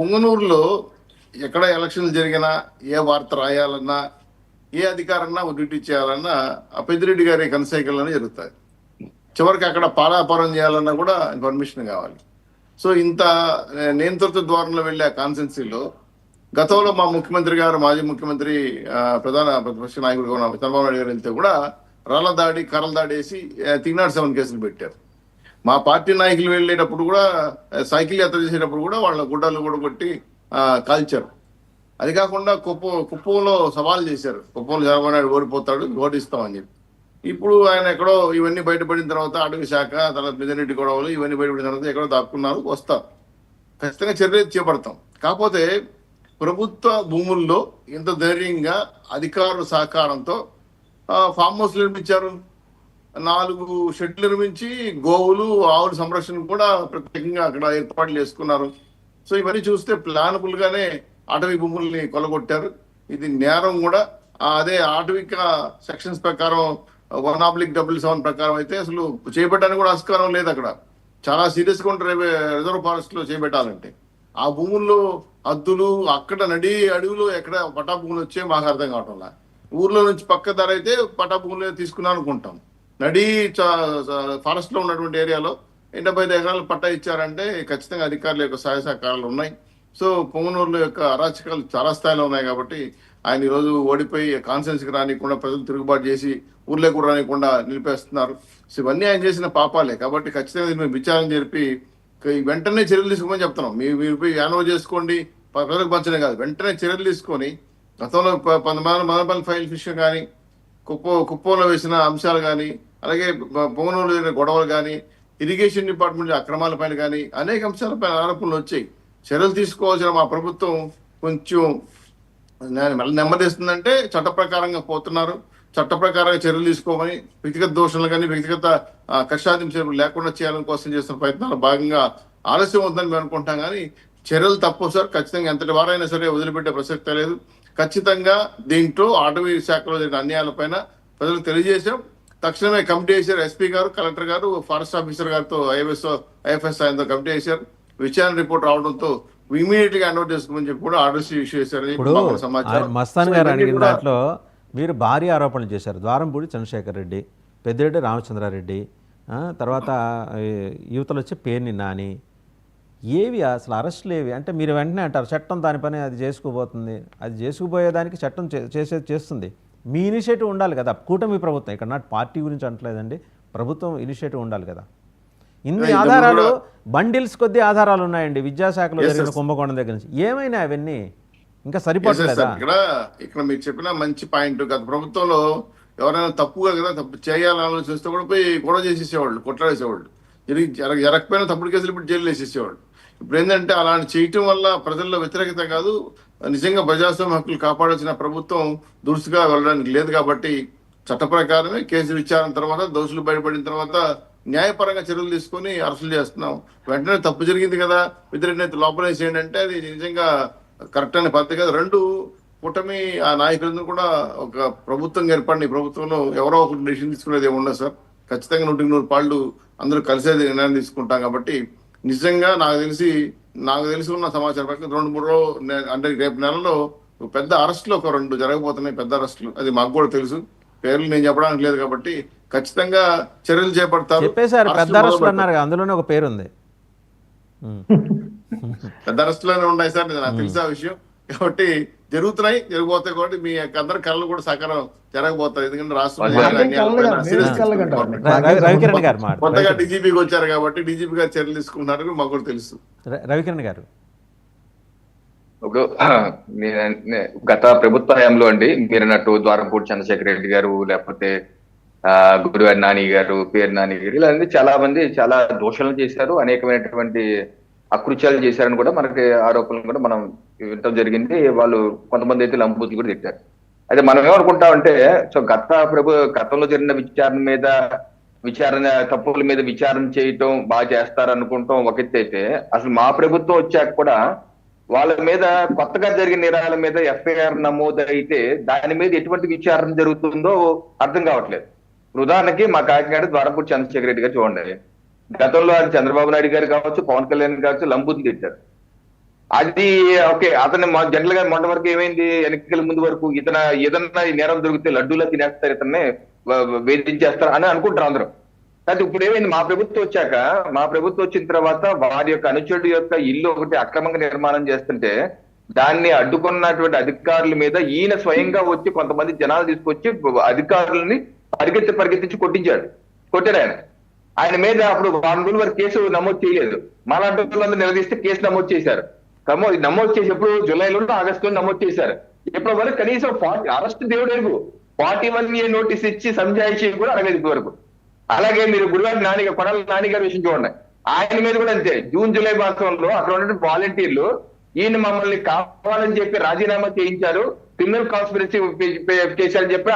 పుంగనూరులో ఎక్కడ ఎలక్షన్లు జరిగినా, ఏ వార్త రాయాలన్నా, ఏ అధికారన్నా డ్యూటీ చేయాలన్నా ఆ పెద్దిరెడ్డి గారి కన్సైకల్లోనే జరుగుతాయి. చివరికి అక్కడ పాలాపురం చేయాలన్నా కూడా పర్మిషన్ కావాలి. సో ఇంత నియంత్రిత ద్వారంలో వెళ్ళే కాన్సెన్సీలో గతంలో మా ముఖ్యమంత్రి గారు, మాజీ ముఖ్యమంత్రి, ప్రధాన ప్రతిపక్ష నాయకుడు చంద్రబాబు నాయుడు గారు వెళ్తే కూడా రాళ్ల దాడి, కర్రల దాడి వేసి 307 కేసులు పెట్టారు. మా పార్టీ నాయకులు వెళ్ళేటప్పుడు కూడా సైకిల్ యాత్ర చేసేటప్పుడు కూడా వాళ్ళ గుడ్డలు కూడా కొట్టి కాల్చారు. అది కాకుండా కుప్పంలో సవాల్ చేశారు, కుప్పంలో చంద్రబాబు నాయుడు ఓడిపోతాడు, ఓడిస్తామని చెప్పి. ఇప్పుడు ఆయన ఎక్కడో ఇవన్నీ బయటపడిన తర్వాత అటవీ శాఖ, తర్వాత మిదిరెడ్డి గొడవలు ఇవన్నీ బయటపడిన తర్వాత ఎక్కడో దాక్కున్నారు, వస్తారు. ఖచ్చితంగా చర్యలు చేపడతాం. కాకపోతే ప్రభుత్వ భూముల్లో ఇంత ధైర్యంగా అధికారుల సహకారంతో ఫామ్ హౌస్ నిర్మించారు. 4 షెడ్లు నిర్మించి గోవులు, ఆవుల సంరక్షణ కూడా ప్రత్యేకంగా అక్కడ ఏర్పాట్లు చేసుకున్నారు. సో ఇవన్నీ చూస్తే ప్లానబుల్ గానే అటవీ భూముల్ని కొలగొట్టారు. ఇది నేరం కూడా. అదే ఆటవిక సెక్షన్స్ ప్రకారం 1/777 ప్రకారం అయితే అసలు చేపట్టడానికి కూడా ఆస్కారం లేదు. అక్కడ చాలా సీరియస్ గా ఉంటారు రిజర్వ్ ఫారెస్ట్ లో చేపట్టాలంటే. ఆ భూముల్లో హద్దులు అక్కడ నడి అడవిలో ఎక్కడ పట్టా భూములు వచ్చే మాకు అర్థం కావటంలా. ఊర్లో నుంచి పక్క ధర అయితే పట్టా భూములు తీసుకున్నాం అనుకుంటాం. నడి ఫారెస్ట్ లో ఉన్నటువంటి ఏరియాలో 85 ఎకరాలు పట్టా ఇచ్చారంటే ఖచ్చితంగా అధికారుల యొక్క సహాయ సహకారాలు ఉన్నాయి. సో పొంగనూరులో యొక్క అరాచకాలు చాలా స్థాయిలో ఉన్నాయి. కాబట్టి ఆయన ఈరోజు ఓడిపోయి కాన్ఫరెన్స్కి రానికుండా, ప్రజలు తిరుగుబాటు చేసి ఊర్లే కూడా రానికుండా నిలిపేస్తున్నారు. సో ఇవన్నీ ఆయన చేసిన పాపాలే. కాబట్టి ఖచ్చితంగా దీన్ని మేము విచారణ జరిపి వెంటనే చర్యలు తీసుకోమని చెప్తున్నాం. మీరు పోయి యానో చేసుకోండి, ప్రజలకు పంచనే కాదు, వెంటనే చర్యలు తీసుకొని గతంలో మదనపల్లి ఫైల్ విషయం కానీ, కుప్పంలో వేసిన అంశాలు కానీ, అలాగే పొంగనూరు జరిగిన గొడవలు కానీ, ఇరిగేషన్ డిపార్ట్మెంట్ అక్రమాలపైన కానీ అనేక అంశాలపైన ఆరోపణలు వచ్చాయి. చర్యలు తీసుకోవాల్సిన మా ప్రభుత్వం కొంచెం నెమ్మదిస్తుందంటే చట్ట ప్రకారంగా పోతున్నారు. చట్ట ప్రకారంగా చర్యలు తీసుకోమని, వ్యక్తిగత దోషాలు కానీ, వ్యక్తిగత కక్షాదింపు లేకుండా చేయాలని కోసం చేస్తున్న ప్రయత్నాలు భాగంగా ఆలస్యం అవుతుందని మేము అనుకుంటాం. కానీ చర్యలు తప్పు సార్. ఖచ్చితంగా ఎంతటి వారైనా సరే వదిలిపెట్టే ప్రసక్తే లేదు. ఖచ్చితంగా దీంట్లో అటవీ శాఖలో జరిగిన అన్యాయాలపైన ప్రజలకు తెలియజేశాం. తక్షణమే కమిటీ వేశారు. ఎస్పీ గారు, కలెక్టర్ గారు, ఫారెస్ట్ ఆఫీసర్ గారితో ఐఎఫ్ఎస్ ఆయనతో కమిటీ వేశారు. విచారణ రిపోర్ట్ రావడంతో ఇమీడియట్ గా హ్యాండ్ ఓవర్ చేసుకోమని చెప్పి కూడా ఆర్డర్స్ ఇష్యూ చేశారని సమాచారం. మస్తాన్ గారు అడిగిన దాంట్లో మీరు భారీ ఆరోపణలు చేశారు. ద్వారంపూడి చంద్రశేఖర్ రెడ్డి, పెద్దిరెడ్డి రామచంద్రారెడ్డి, తర్వాత యువతలు వచ్చి పేర్ని నాని, ఏవి అసలు అరెస్టులు ఏవి అంటే మీరు వెంటనే అంటారు చట్టం దాని పని అది చేసుకుపోతుంది, అది చేసుకుపోయేదానికి చట్టం చేస్తుంది. మీ ఇనిషియేటివ్ ఉండాలి కదా. కూటమి ప్రభుత్వం, ఇక్కడ నాటి పార్టీ గురించి అంటలేదండి, ప్రభుత్వం ఇనిషియేటివ్ ఉండాలి కదా. ఇన్ని ఆధారాలు, బండిల్స్ కొద్ది ఆధారాలు ఉన్నాయండి విద్యాశాఖలో జరిగిన కుంభకోణం దగ్గర నుంచి. ఏమైనా అవన్నీ ఇంకా సరిపోతుందా? ఇక్కడ మీరు చెప్పిన మంచి పాయింట్. గత ప్రభుత్వంలో ఎవరైనా తప్పుగా కదా తప్పు చేయాలని ఆలోచిస్తే కూడా పోయి గొడవ చేసేసేవాళ్ళు, కొట్లాడేసేవాళ్ళు. జరగకపోయినా తప్పుడు కేసులు పెట్టి జైలు వేసేసేవాళ్ళు. ఇప్పుడు ఏంటంటే అలాంటి చేయటం వల్ల ప్రజల్లో వ్యతిరేకత కాదు, నిజంగా ప్రజాస్వామ్య హక్కులు కాపాడాల్సిన ప్రభుత్వం దురుసుగా వెళ్ళడానికి లేదు. కాబట్టి చట్ట ప్రకారమే కేసు విచారణ తర్వాత, దోషులు బయటపడిన తర్వాత న్యాయపరంగా చర్యలు తీసుకొని అరెస్టులు చేస్తున్నాం. వెంటనే తప్పు జరిగింది కదా, వ్యతిరేకత లోపలేసేయండి అంటే అది నిజంగా కరెక్ట్ అనే పద్ధతి కాదు. 2 కూటమి ఆ నాయకులందరూ కూడా ఒక ప్రభుత్వం ఏర్పడిన ఈ ప్రభుత్వంలో ఎవరో ఒకటి డిసిషన్ తీసుకునేది ఏముండదు సార్. ఖచ్చితంగా 100% అందరూ కలిసేది నిర్ణయం తీసుకుంటాం. కాబట్టి నిజంగా నాకు తెలిసి ఉన్న సమాచారం ప్రకారం 2-3 రోజులు అంటే రేపు నెలలో పెద్ద అరెస్టులు ఒక 2 జరగబోతున్నాయి, పెద్ద అరెస్టులు. అది మాకు కూడా తెలుసు, పేర్లు నేను చెప్పడానికి లేదు. కాబట్టి ఖచ్చితంగా చర్యలు చేపడతారు. చెప్పేశారు పెద్ద అరెస్టులు అన్నారు, అందులోనే ఒక పేరు ఉంది. పెద్ద అరెస్టులోనే ఉన్నాయి సార్, నాకు తెలిసి ఆ విషయం. కాబట్టి జరుగుతున్నాయి, జరగబోతాయి. కాబట్టి మీ అందరి కళలు కూడా సకాలం జరగబోతాయి. ఎందుకంటే రాష్ట్రంలో కొత్తగా డీజీపీకి వచ్చారు కాబట్టి డీజీపీ గారు చర్యలు తీసుకుంటున్నారు, మాకు కూడా తెలుసు. రవికిరణ్ గారు, ఇప్పుడు గత ప్రభుత్వ హయాంలో అండి మీరు అన్నట్టు ద్వారంపూడి చంద్రశేఖర్ రెడ్డి గారు, లేకపోతే గురువారి నాని గారు, పేరు నాని గారు, ఇలా చాలా మంది చాలా దోషాలను చేశారు, అనేకమైనటువంటి అకృత్యాలు చేశారని కూడా మనకి ఆరోపణలు కూడా మనం వినటం జరిగింది. వాళ్ళు కొంతమంది అయితే లంబూతులు కూడా తిట్టారు. అయితే మనం ఏమనుకుంటామంటే, సో గతంలో జరిగిన తప్పుల మీద విచారణ చేయటం బాగా చేస్తారు అనుకుంటాం ఒక ఎత్తు అయితే, అసలు మా ప్రభుత్వం వచ్చాక కూడా వాళ్ళ మీద కొత్తగా జరిగిన నేరాల మీద ఎఫ్ఐఆర్ నమోదు అయితే దాని మీద ఎటువంటి విచారణ జరుగుతుందో అర్థం కావట్లేదు. ఉదాహరణకి మా కాకినాడ ద్వారంపూడి చంద్రశేఖర్ రెడ్డి గారు చూడండి, గతంలో ఆయన చంద్రబాబు నాయుడు గారు కావచ్చు, పవన్ కళ్యాణ్ కావచ్చు, లంబూతులు తిట్టారు. అది ఓకే. అతను జనరల్ గా మొన్న వరకు ఏమైంది, ఎన్నికల ముందు వరకు ఏదన్నా ఈ నేరం దొరికితే లడ్డూలా తినేస్తారు, ఇతన్ని వేధించేస్తారు అని అనుకుంటారు అందరూ. అయితే ఇప్పుడు ఏమైంది, మా ప్రభుత్వం వచ్చిన తర్వాత వారి యొక్క అనుచరుడు యొక్క ఇల్లు ఒకటి అక్రమంగా నిర్మాణం చేస్తుంటే దాన్ని అడ్డుకున్నటువంటి అధికారుల మీద ఈయన స్వయంగా వచ్చి కొంతమంది జనాలు తీసుకొచ్చి అధికారులని పరిగెత్తించి కొట్టారు ఆయన మీద. అప్పుడు 1 రోజుల వరకు కేసు నమోదు చేయలేదు. మాలాంటి వాళ్ళందరూ నిలదీస్తే కేసు నమోదు చేశారు. నమోదు చేసి ఎప్పుడు జూలైలో ఆగస్టులో నమోదు చేశారు. ఇప్పటి వరకు కనీసం అరెస్ట్ దేవుడు వరకు 41A నోటీస్ ఇచ్చి సంజాయిషి కూడా అడగదు ఇప్పటి వరకు. అలాగే మీరు కొడాల నాని గారి విషయం చూడండి, ఆయన మీద కూడా అంతే. జూన్ జూలై మాసంలో అక్కడ ఉన్నటువంటి వాలంటీర్లు ఈయన మమ్మల్ని కావాలని చెప్పి రాజీనామా చేయించారు, క్రిమినల్ కాన్స్పిరసీ చేశారని చెప్పి